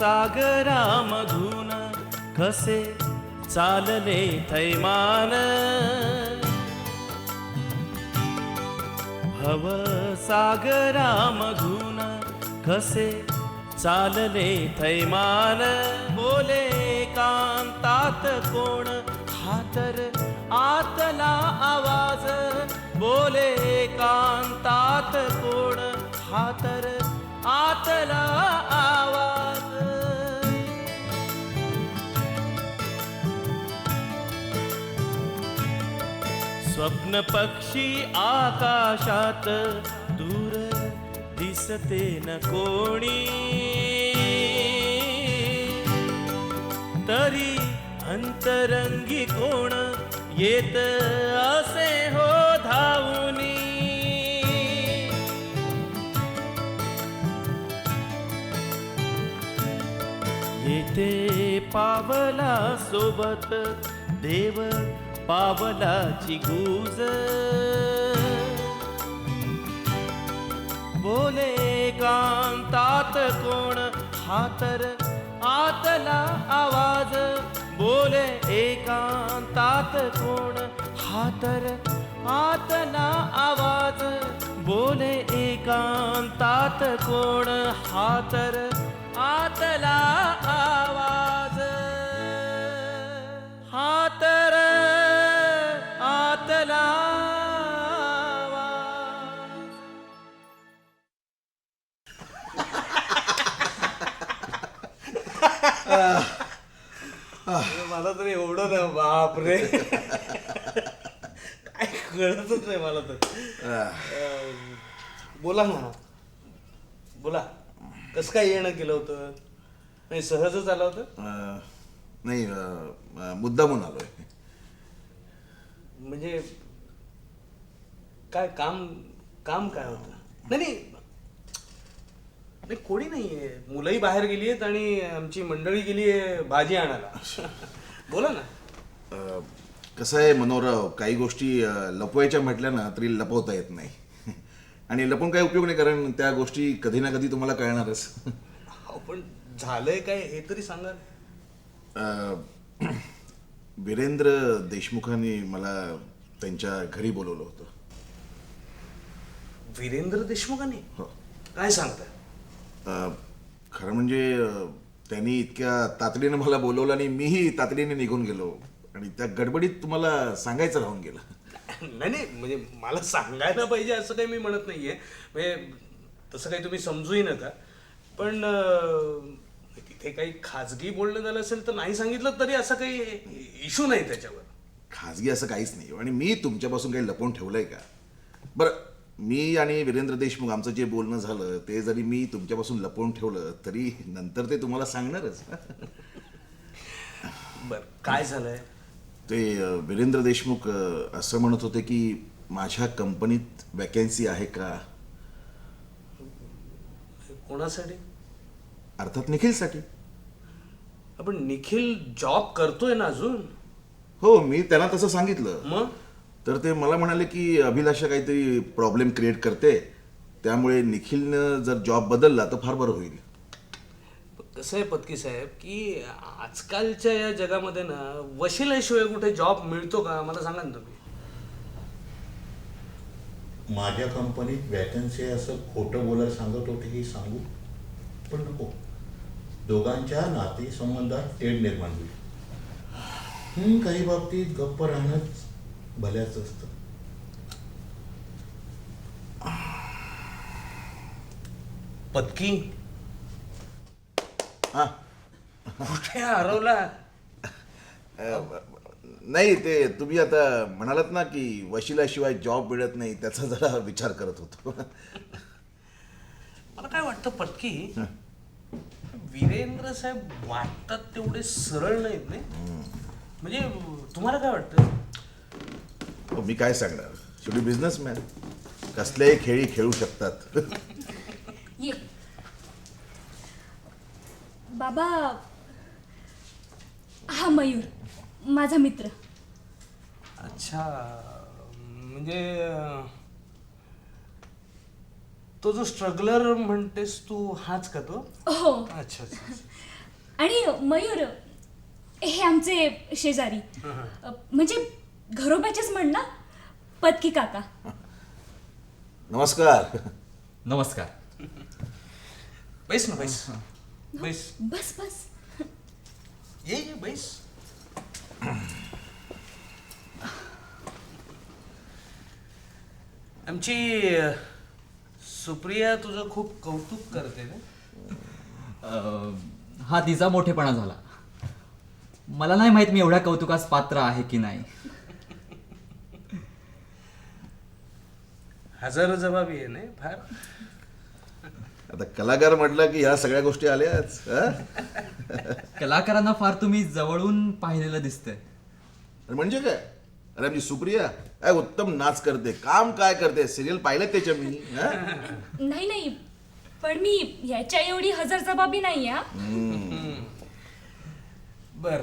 सागरामधून कसे चालले थैमान, भव सागरामधून कसे चालले थैमान, बोले कांतात कोण हा तर आतला आवाज, बोले कांतात कोण हा तर आतला आवाज. स्वप्न पक्षी आकाशात दूर दिसते न कोणी, तरी अंतरंगी कोण येत असे हो धावूनी. येते पावला सोबत देव पावलाची गूज, बोले कांतात कोण हा तर आतला आवाज, बोले एकांतात कोण हा तर आतला आवाज, बोले एकांतात कोण हा तर आतला आवाज, हा तर आतला आवाज. मला तर एवढं ना बापरे काय कळतच नाही मला तर. बोला ना, बोला कसं काय येणं केलं होतं? नाही सहजच आलं होतं? नाही, मुद्दामून आलोय. म्हणजे काय काम काम काय होतं? नाही नाही नाही, कोणी नाहीये, मुलंही बाहेर गेली आहेत आणि आमची मंडळी गेली आहे भाजी आणायला. बोला ना. कसं आहे मनोहरराव, काही गोष्टी लपवायच्या म्हटल्या ना तरी लपवता येत नाही. आणि लपून काही उपयोग नाही, कारण त्या गोष्टी कधी ना कधी तुम्हाला कळणारच. पण झालंय काय हे तरी सांगा. वीरेंद्र देशमुखांनी मला त्यांच्या घरी बोलवलं होतं. वीरेंद्र देशमुखांनी? हो. काय सांगताय? खरं म्हणजे त्यांनी इतक्या तातडीनं मला बोलवलं आणि मीही तातडीने निघून गेलो, आणि त्या गडबडीत तुम्हाला सांगायचं राहून गेलं. नाही नाही, म्हणजे मला सांगायला पाहिजे असं काही मी म्हणत नाहीये, म्हणजे तसं काही तुम्ही समजूही नका. पण तिथे काही खाजगी बोलणं झालं असेल तर नाही सांगितलं तरी असं काही इश्यू नाही त्याच्यावर. खाजगी असं काहीच नाही, आणि मी तुमच्यापासून काही लपवून ठेवलंय का? बरं, मी आणि वीरेंद्र देशमुख आमचं जे बोलणं झालं ते जरी मी तुमच्यापासून लपवून ठेवलं तरी नंतर ते तुम्हाला सांगणारच. बरं, काय झालंय? ते वीरेंद्र देशमुख असं म्हणत होते की माझ्या कंपनीत वॅकन्सी आहे का? कोणासाठी? अर्थात निखिलसाठी. आपण निखिल जॉब करतोय ना अजून? हो, मी त्यांना तसं सांगितलं. मग तर ते मला म्हणाले की अभिलाषा काहीतरी प्रॉब्लेम क्रिएट करते, त्यामुळे निखिलनं जर जॉब बदलला तर फार बरं होईल. कसं आहे पत्की साहेब की आजकालच्या या जगामध्ये ना वशिल्याशिवाय कुठे जॉब मिळतो का? मला सांगा ना तुम्ही. माझ्या कंपनीत वॅकन्सी आहे असं खोटं बोलायला सांगत होते की सांगू, पण नको. दोघांच्या नातेसंबंधात तेढ निर्माण होईल. काही बाबतीत गप्प राहणंच भल्याच असतं. पत्की हां, कुठे हरवला? नाही, ते तुम्ही आता म्हणालात ना की वशिलाशिवाय जॉब मिळत नाही, त्याचा जरा विचार करत होतो. मला काय वाटतं पत्की, वीरेंद्र साहेब वाटतात तेवढे सरळ नाहीत नाही. म्हणजे तुम्हाला काय वाटतं? मी काय सांगणार, शेवटी बिझनेसमॅन कसल्याही खेळी खेळू शकतात. ये बाबा, हा मयूर माझा मित्र. अच्छा, म्हणजे तो जो स्ट्रगलर म्हणतेस तू हाच का तो? हो. अच्छा अच्छा. आणि मयूर हे आमचे शेजारी म्हणजे घरोबाचेच म्हण ना, पत्की काका. नमस्कार. नमस्कार. बैस ना, बैस बैस. बस बस. ये बैस. आमची सुप्रिया तुझं खूप कौतुक करते ना. हा तिचा मोठेपणा झाला. मला नाही माहित मी एवढ्या कौतुकास पात्र आहे की नाही. हजर जबाबी आहे नाही फार. आता कलाकार म्हटलं की ह्या सगळ्या गोष्टी आल्याच. कलाकारांना फार तुम्ही जवळून पाहिलेलं दिसतंय. अरे म्हणजे काय? अरे आमची सुप्रिया काय उत्तम नाच करते, काम काय करते, सिरियल पाहिलं त्याच्या मी. नाही नाही, पण मी ह्याच्या एवढी हजर जबाबी नाही हा. बर,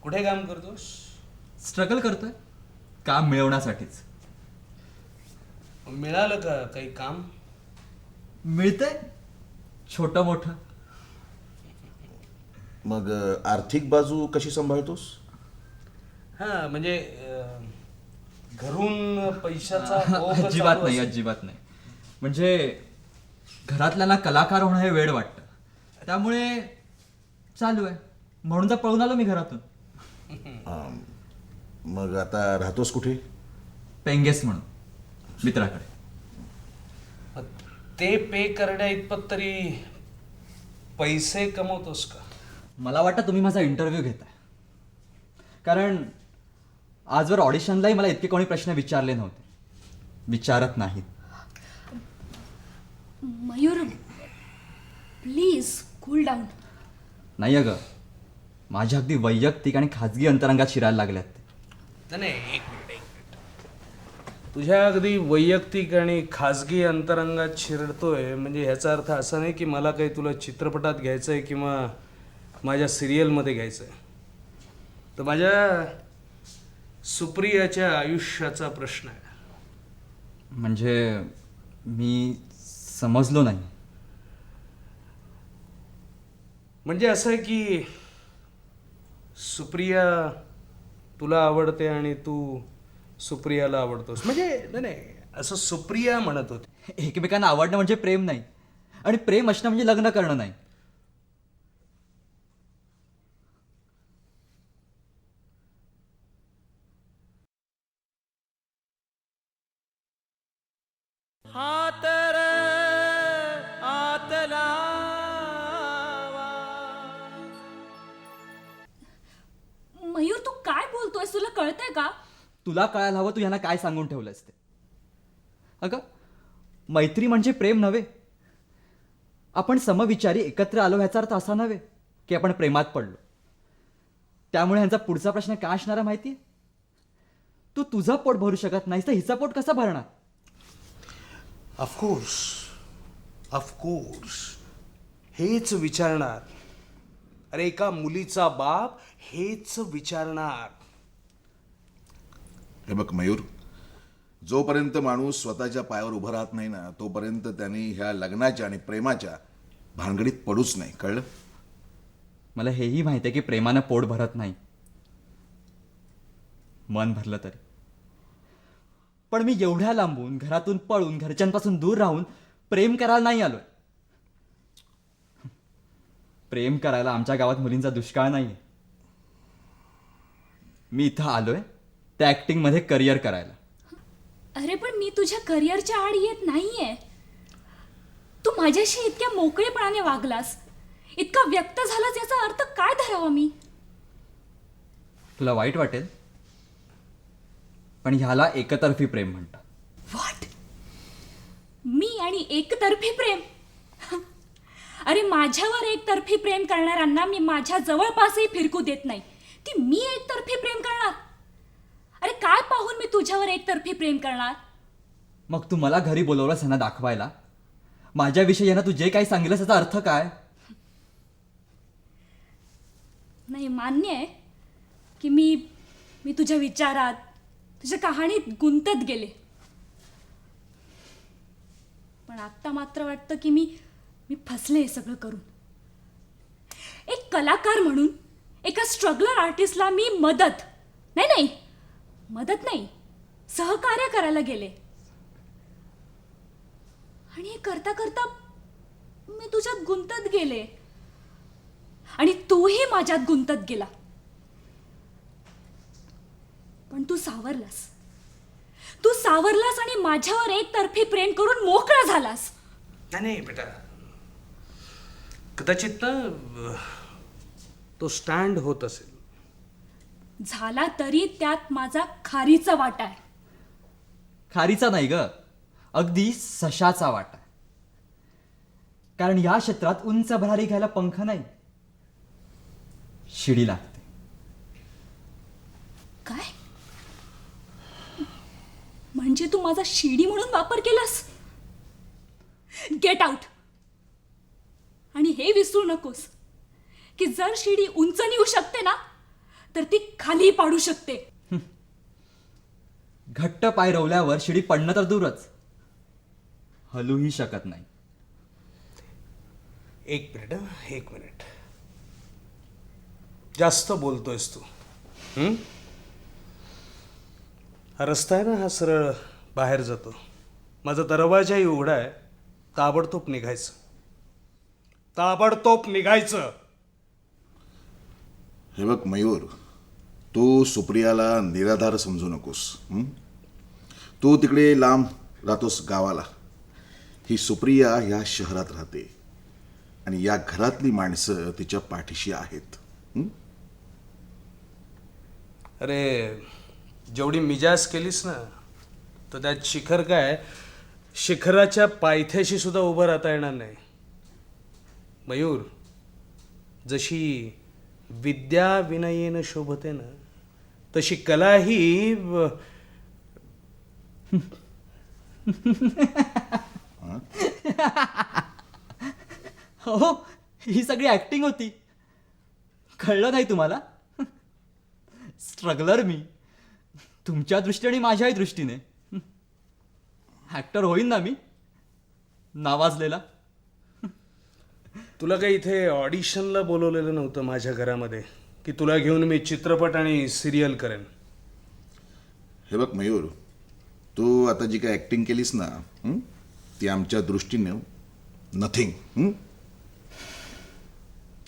कुठे काम करतोस? स्ट्रगल करतोय काम मिळवण्यासाठीच. मिळालं का काही काम? मिळतंय छोटं मोठं. मग आर्थिक बाजू कशी सांभाळतोस? हा म्हणजे घरून पैशाचा ओघ अजिबात चालू नाही, असेल. अजिबात नाही. म्हणजे घरातल्यांना कलाकार होणं हे वेड वाटतं, त्यामुळे चालू आहे. म्हणून तर पळून आलो मी घरातून. मग आता राहतोस कुठे? पेंगेस म्हणून मित्राकडे. मग ते पे करण्या इतपत तरी पैसे कमवतोस का? मला वाटतं तुम्ही माझा इंटरव्ह्यू घेताय, कारण आजवर ऑडिशनलाही मला इतके कोणी प्रश्न विचारले नव्हते, विचारत नाहीत. Mayur please cool down. नाही अगं, माझ्या अगदी वैयक्तिक आणि खाजगी अंतरंगात शिरायला लागल्यात ते. नाही, एक मिनिट. तुझ्या अगदी वैयक्तिक आणि खाजगी अंतरंगात शिरतोय म्हणजे ह्याचा अर्थ असा नाही की मला काही तुला चित्रपटात घ्यायचंय किंवा माझ्या सिरियलमध्ये घ्यायचंय. तर माझ्या सुप्रियाच्या आयुष्याचा प्रश्न आहे. म्हणजे मी समजलो नाही. म्हणजे असं आहे की सुप्रिया तुला आवडते आणि तू सुप्रियाला आवडतोस. म्हणजे नाही, असं सुप्रिया म्हणत होती. एकमेकांना आवडणं म्हणजे प्रेम नाही, आणि प्रेम असणं म्हणजे लग्न करणं नाही. हात र आतला मयूर तू काय बोलतोयस, तुला कळतंय का? तुला कळायला हवं तू ह्यांना काय सांगून ठेवलंस ते. अगं, मैत्री म्हणजे प्रेम नव्हे. आपण समविचारी एकत्र आलो ह्याचा अर्थ असा नव्हे की आपण प्रेमात पडलो. त्यामुळे ह्यांचा पुढचा प्रश्न काय असणारा माहितीये? तू तुझं पोट भरू शकत नाहीस तर हिचं पोट कसं भरणार? ऑफकोर्स, ऑफकोर्स, हेच विचारणार. अरे एका मुलीचा बाप हेच विचारणार. हे बघ मयूर, जोपर्यंत माणूस स्वतःच्या पायावर उभा राहत नाही ना, तोपर्यंत त्यांनी ह्या लग्नाच्या आणि प्रेमाच्या भानगडीत पडूच नाही. कळलं? मला हेही माहिती आहे की प्रेमानं पोट भरत नाही, मन भरलं तरी. पण मी एवढ्या लांबून, घरातून पळून, घरच्यांपासून दूर राहून प्रेम करायला नाही आलोय. प्रेम करायला आमच्या गावात मुलींचा दुष्काळ नाहीये. मी इथं आलोय त्या ऍक्टिंगमध्ये करिअर करायला. अरे पण मी तुझ्या करिअरच्या आड येत नाहीये. तू माझ्याशी इतक्या मोकळेपणाने वागलास, इतका व्यक्त झालास, याचा अर्थ काय धरावा मी? तुला वाईट वाटेल, पण ह्याला एकतर्फी प्रेम म्हणतात. व्हॉट? मी आणि एकतर्फी प्रेम? अरे माझ्यावर एकतर्फी प्रेम करणाऱ्यांना मी माझ्या जवळपासही फिरकू देत नाही. ती मी एकतर्फी प्रेम करणार? अरे काय पाहून मी तुझ्यावर एकतर्फी प्रेम करणार? मग तू मला घरी बोलवलंस ह्यांना दाखवायला? माझ्याविषयी यांना तू जे काही सांगितलंस त्याचा अर्थ काय? नाही, मान्य आहे की मी तुझ्या विचारात, तुझ्या कहाणीत गुंतत गेले. पण आत्ता मात्र वाटतं की मी फसले हे सगळं करून. कलाकार म्हणून एका स्ट्रगलर आर्टिस्टला मी मदत नाही सहकार्य करायला गेले. आणि हे करता करता मी तुझ्यात गुंतत गेले आणि तूही माझ्यात गुंतत गेला. पण तू सावरलास आणि माझ्यावर एकतर्फी प्रेम करून मोकळा झालास. नाही बेटा, कदाचित ना तो स्टँड होत असेल. झाला तरी त्यात माझा खारीचा वाटा आहे. खारीचा नाही ग, अगदी सशाचा वाटा. कारण या क्षेत्रात उंच भरारी घ्यायला पंख नाही, शिडी लागते. काय म्हणजे तू माझा शिडी म्हणून वापर केलास? Get out. आणि हे विसरू नकोस की जर शिडी उंच नेऊ शकते ना तर ती खाली पाडू शकते. घट्ट पाय रोवल्यावर शिडी पडणं तर दूरच, हलूही शकत नाही. एक मिनिट. जास्त बोलतोयस तू. हा रस्ता आहे ना, हा सरळ बाहेर जातो. माझा दरवाजाही उघडा आहे. ताबडतोब निघायचं. हे बघ मयूर, तू सुप्रियाला निराधार समजू नकोस. तू तिकडे लांब राहतोस गावाला. ही सुप्रिया ह्या शहरात राहते आणि या घरातली माणसं तिच्या पाठीशी आहेत. अरे जेवढी मिजाज केलीस ना, तर त्यात शिखर काय, शिखराच्या पायथ्याशी सुद्धा उभं राहता येणार नाही. मयूर, जशी विद्या विनयेन शोभते ना, तशी कला ही हो, ही सगळी ऍक्टिंग होती. कळलं नाही तुम्हाला? स्ट्रगलर मी, तुमच्या दृष्टीने आणि माझ्याही दृष्टीने. ऍक्टर होईन ना मी, नावाजलेला. तुला काही इथे ऑडिशनला बोलवलेलं नव्हतं माझ्या घरामध्ये की तुला घेऊन मी चित्रपट आणि सिरियल करेन. हे बघ मयूर, तू आता जी काय ऍक्टिंग केलीस ना, ती आमच्या दृष्टीने नथिंग.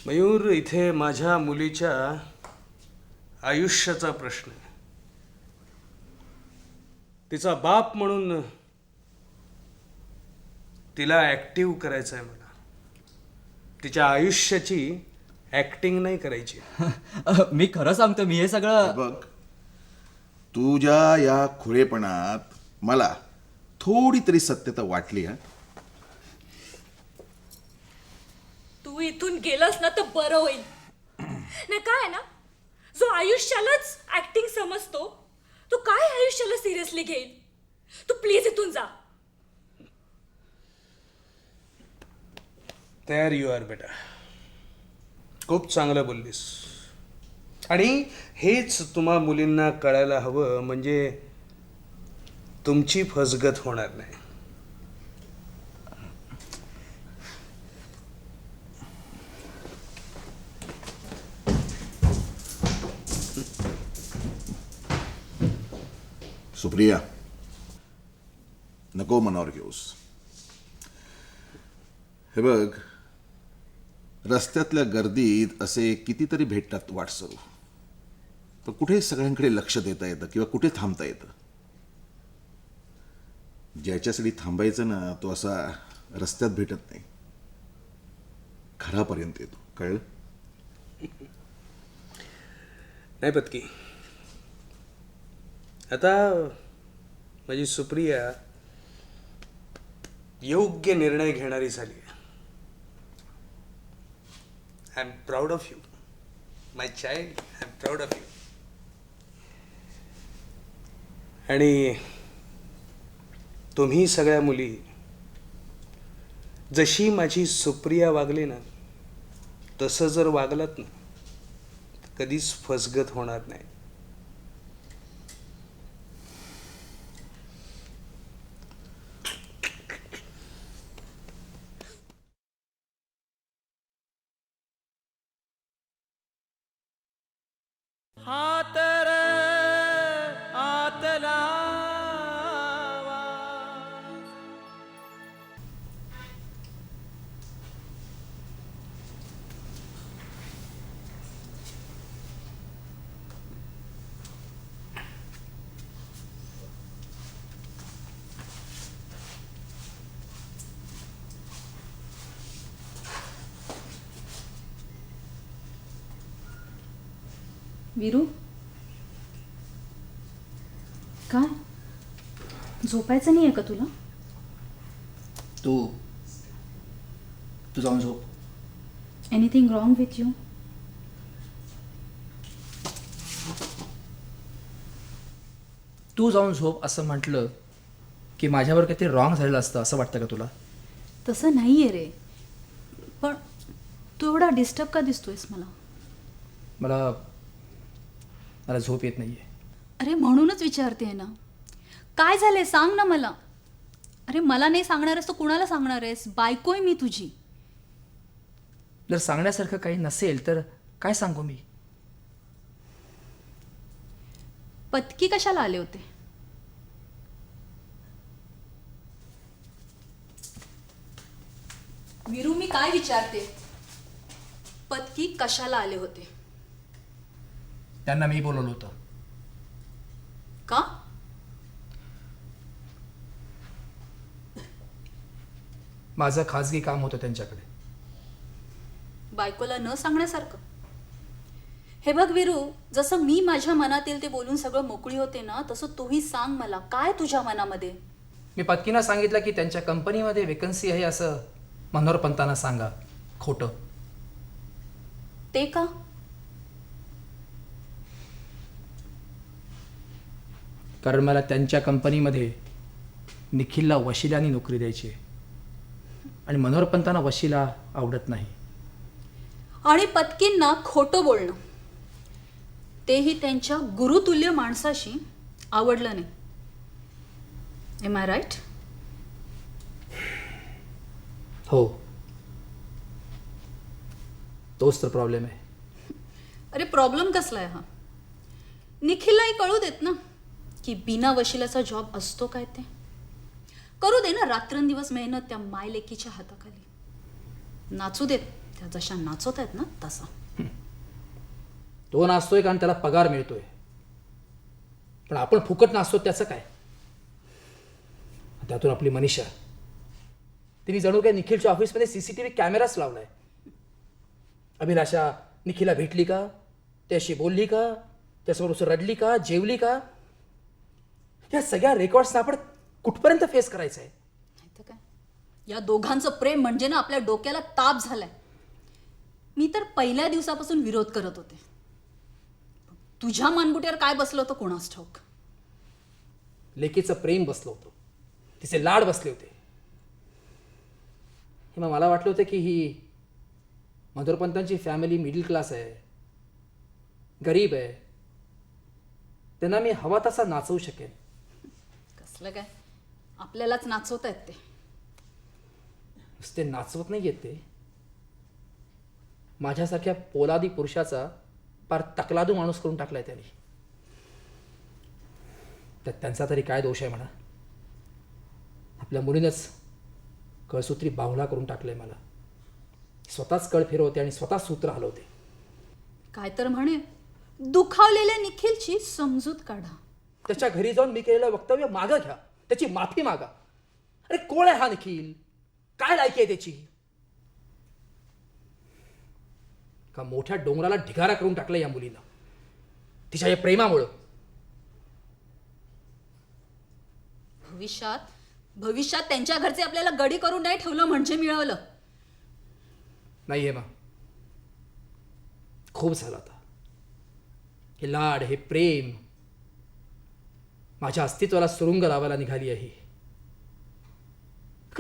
मयूर, इथे माझ्या मुलीच्या आयुष्याचा प्रश्न आहे. तिचा बाप म्हणून तिला ऍक्टिव्ह करायचं आहे मला. तिच्या आयुष्याची ऍक्टिंग नाही करायची. मी खरं सांगतो, मी हे सगळं बघ, तुझ्या या खुळेपणात मला थोडी तरी सत्यता वाटली. तू इथून गेलास ना तर बरं होईल. नाही काय ना, जो आयुष्यालाच ऍक्टिंग समजतो तो काय आयुष्याला सिरियसली घेईल. तू प्लीज इथून जा. तयार यू आर बेटा. खूप चांगलं बोललीस. आणि हेच तुम्हा मुलींना कळायला हवं, म्हणजे तुमची फसगत होणार नाही. सुप्रिया, नको मनावर घेऊस. हे बघ, रस्त्यातल्या गर्दीत असे कितीतरी भेटतात वाटसरू, पण कुठे सगळ्यांकडे लक्ष देता येतं किंवा कुठे थांबता येतं. ज्याच्यासाठी थांबायचं ना, तो असा रस्त्यात भेटत नाही, घरापर्यंत येतो. कळलं? नाही पत्की, आता माझी सुप्रिया योग्य निर्णय घेणारी झाली. I am proud of you my child. I am proud of you. आणि तुम्ही सगळ्या मुली जशी माझी सुप्रिया वागली ना, तसं जर वागलात ना, कधीच फसगत होणार नाही. विरू, काय झोपायचं नाही आहे का तुला? तू जाऊन झोप. Anything wrong with you? तू जाऊन झोप असं म्हटलं की माझ्यावर काहीतरी रॉंग झालेलं असतं असं वाटतं का तुला? तसं नाही आहे रे, पण तू एवढा डिस्टर्ब का दिसतोयस मला? मला झोप येत नाहीये. अरे म्हणूनच विचारते ना, काय झालंय सांग ना मला. अरे मला नाही सांगणार आहेस तर कुणाला सांगणार आहेस? बायकोय मी तुझी. जर सांगण्यासारखं काही नसेल तर काय सांगू मी? पत्की कशाला आले होते? विरू, मी काय विचारते, पत्की कशाला आले होते? त्यांना मी बोलवलं होतं. का? माझं खाजगी काम होतं त्यांच्याकडे. बायकोला न सांगण्यासारखं? हे बघ विरू, जसं मी माझ्या मनात येईल ते बोलून सगळं मोकळी होते ना, तसं तूही सांग मला, काय तुझ्या मनामध्ये? मी पत्कीना सांगितलं की त्यांच्या कंपनीमध्ये वेकन्सी आहे असं मनोहर पंतांना सांगा. खोटं. ते का? कारण मला त्यांच्या कंपनीमध्ये निखिलला वशिलानी नोकरी द्यायची आहे आणि मनोहर पंतांना वशिला आवडत नाही. आणि पत्कींना खोटं बोलणं, तेही त्यांच्या गुरुतुल्य माणसाशी आवडलं नाही. Am I right? हो, तोच तर प्रॉब्लेम आहे. अरे प्रॉब्लेम कसला आहे हा? निखिललाही कळू देत ना की बिना वशिलाचा जॉब असतो काय ते. करू दे ना रात्रंदिवस मेहनत त्या मायलेकीच्या हाताखाली. नाचू देत, त्या जशा नाचवत आहेत ना तसा. तो नाचतोय कारण त्याला पगार मिळतोय, पण आपण फुकट नाचतो त्याचं काय? त्यातून आपली मनीषा, तिने जणू काय निखिलच्या ऑफिसमध्ये CCTV कॅमेराच लावलाय. अभिलाषा निखिलला भेटली का, त्याशी बोलली का, त्यासमोर रडली का, जेवली का, या सगळ्या रेकॉर्ड्सना आपण कुठपर्यंत फेस करायचं आहे? नाही तर काय, या दोघांचं प्रेम म्हणजे ना आपल्या डोक्याला ताप झालाय. मी तर पहिल्या दिवसापासून विरोध करत होते. तुझ्या मानगुटीवर काय बसलं होतं कोणास ठाऊक. लेकीचं प्रेम बसलं होतं, तिचे लाड बसले होते. हे मग मला वाटलं होतं की ही मनोहरपंतांची फॅमिली मिडल क्लास आहे, गरीब आहे, त्यांना मी हवा तसा नाचवू शकेन. कसलं काय, आपल्यालाच नाचवत आहेत ते. नुसते नाचवत नाही येत ते, माझ्यासारख्या पोलादी पुरुषाचा पार तकलादू माणूस करून टाकलाय त्यांनी. त्यात त्यांचा तरी काय दोष आहे म्हणा? आपल्या मुलीनंच कळसूत्री बाहुला करून टाकलंय मला. स्वतःच कळ फिरवते आणि स्वतःच सूत्र हलवते. काय तर म्हणे, दुखावलेल्या निखिलची समजूत काढा. त्याच्या घरी जाऊन मी केलेलं वक्तव्य मागं घ्या, त्याची माफी मागा. अरे कोण आहे हा निखिल? काय लायकी आहे त्याची? का मोठ्या डोंगराला ढिगारा करून टाकलं या मुलीनं तिच्या या प्रेमामुळं. भविष्यात त्यांच्या घरचे आपल्याला गडी करून नाही ठेवलं म्हणजे मिळवलं. नाही मग खूप झालं आता. हे लाड, हे प्रेम माझ्या अस्तित्वाला सुरुंग लावायला निघाली आहे.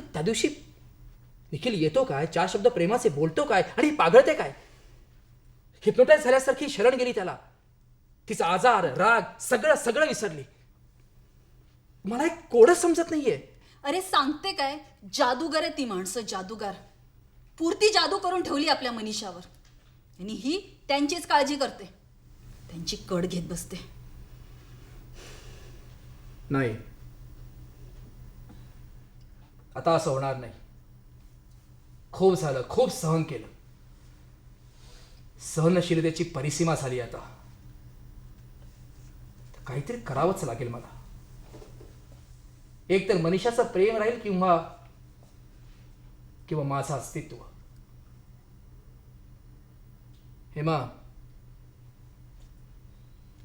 त्या दिवशी निखिल येतो काय, 4 शब्द प्रेमाचे बोलतो काय, आणि पागळते काय. हिप्नोटाईज झाल्यासारखी शरण गेली त्याला. तिचा आजार, राग सगळं सगळं विसरली. मला एक कोडच समजत नाहीये. अरे सांगते काय, जादूगार आहे ती माणसं, जादूगार. पुरती जादू करून ठेवली आपल्या मनीषावर, आणि ही त्यांचीच काळजी करते, त्यांची कड घेत बसते. नाही, आता असं होणार नाही. खूप झालं, खूप सहन केलं. सहनशीलतेची परिसीमा झाली. आता काहीतरी करावंच लागेल मला. एक तर मनीषाचं प्रेम राहील किंवा माझं अस्तित्व. हेमा,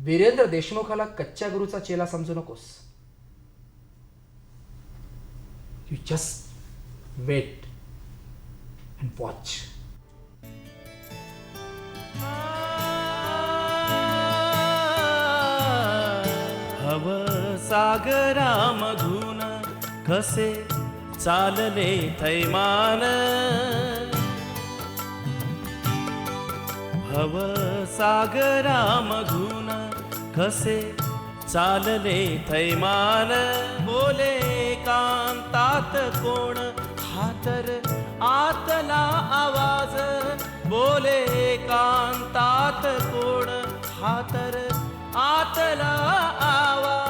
वीरेंद्र देशमुखाला कच्च्या गुरुचा चेला समजू नकोस. You just wait and watch. भव सागरामधून कसे चालले थैमान, भव सागरामधून कसे चालले थैमान, बोले कांतात कोण हा तर आतला आवाज, बोले कांतात कोण हा तर आतला आवाज.